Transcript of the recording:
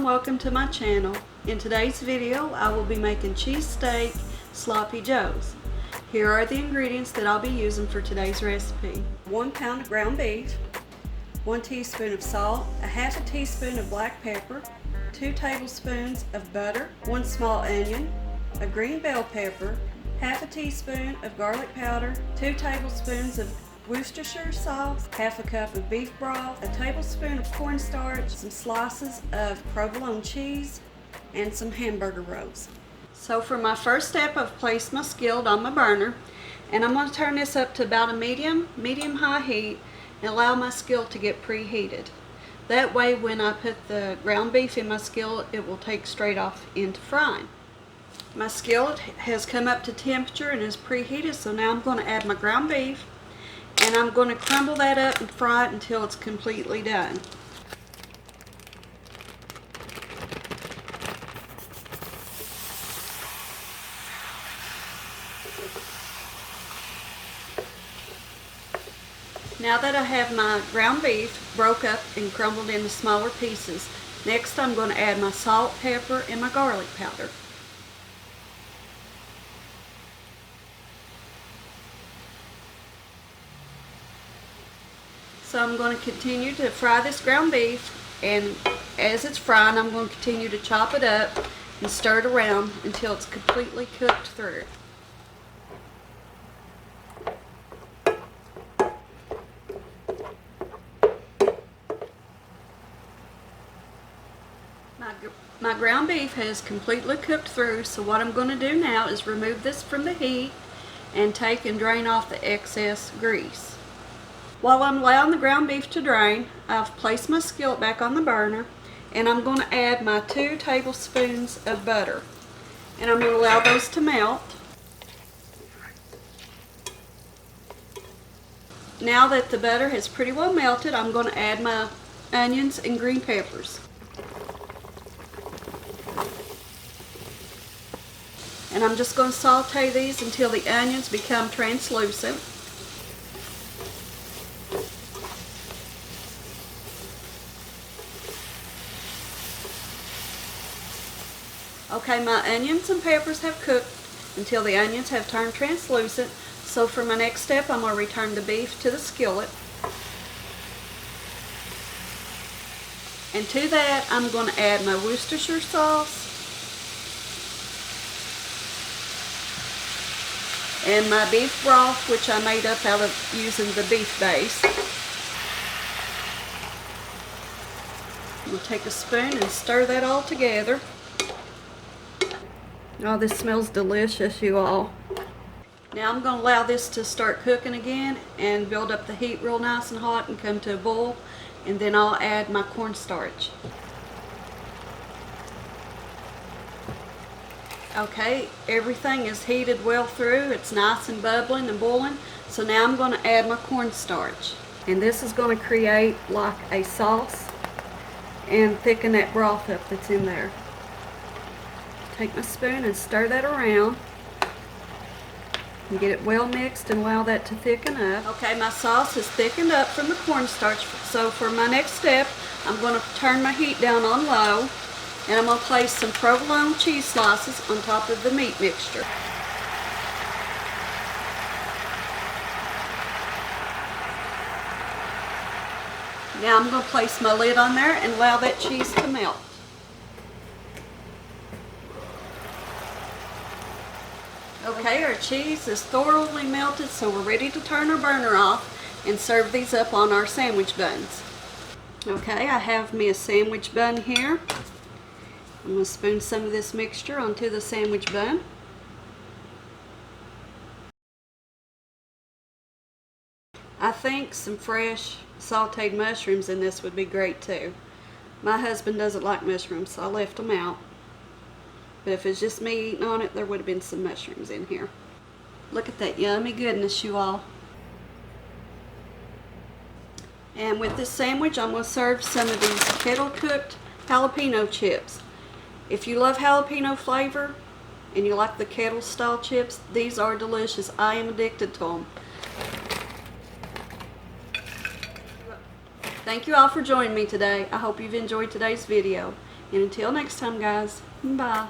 and welcome to my channel. In today's video I will be making cheesesteak sloppy joes. Here are the ingredients that I'll be using for today's recipe. 1 pound of ground beef, 1 teaspoon of salt, a half a teaspoon of black pepper, 2 tablespoons of butter, 1 small onion, a green bell pepper, half a teaspoon of garlic powder, 2 tablespoons of Worcestershire sauce, half a cup of beef broth, a tablespoon of cornstarch, some slices of provolone cheese, and some hamburger rolls. So for my first step, I've placed my skillet on my burner, and I'm going to turn this up to about a medium-high heat and allow my skillet to get preheated. That way when I put the ground beef in my skillet, it will take straight off into frying. My skillet has come up to temperature and is preheated, so now I'm going to add my ground beef. And I'm going to crumble that up and fry it until it's completely done. Now that I have my ground beef broke up and crumbled into smaller pieces, next I'm going to add my salt, pepper, and my garlic powder. So I'm going to continue to fry this ground beef, and as it's frying I'm going to continue to chop it up and stir it around until it's completely cooked through. My ground beef has completely cooked through, so what I'm going to do now is remove this from the heat and take and drain off the excess grease. While I'm allowing the ground beef to drain, I've placed my skillet back on the burner, and I'm going to add my 2 tablespoons of butter. And I'm going to allow those to melt. Now that the butter has pretty well melted, I'm going to add my onions and green peppers. And I'm just going to saute these until the onions become translucent. Okay, my onions and peppers have cooked until the onions have turned translucent. So for my next step, I'm going to return the beef to the skillet. And to that, I'm going to add my Worcestershire sauce and my beef broth, which I made up out of using the beef base. We'll take a spoon and stir that all together. Oh, this smells delicious, you all. Now I'm going to allow this to start cooking again and build up the heat real nice and hot and come to a boil, and then I'll add my cornstarch. Okay, everything is heated well through. It's nice and bubbling and boiling. So now I'm going to add my cornstarch. And this is going to create like a sauce and thicken that broth up that's in there. Take my spoon and stir that around and get it well mixed and allow that to thicken up. Okay, my sauce is thickened up from the cornstarch, so for my next step I'm going to turn my heat down on low, and I'm going to place some provolone cheese slices on top of the meat mixture. Now I'm going to place my lid on there and allow that cheese to melt. Okay, our cheese is thoroughly melted, so we're ready to turn our burner off and serve these up on our sandwich buns. Okay, I have me a sandwich bun here. I'm going to spoon some of this mixture onto the sandwich bun. I think some fresh sauteed mushrooms in this would be great too. My husband doesn't like mushrooms, so I left them out. But if it's just me eating on it, there would have been some mushrooms in here. Look at that yummy goodness, you all. And with this sandwich, I'm going to serve some of these kettle-cooked jalapeno chips. If you love jalapeno flavor and you like the kettle-style chips, these are delicious. I am addicted to them. Thank you all for joining me today. I hope you've enjoyed today's video. And until next time, guys, bye.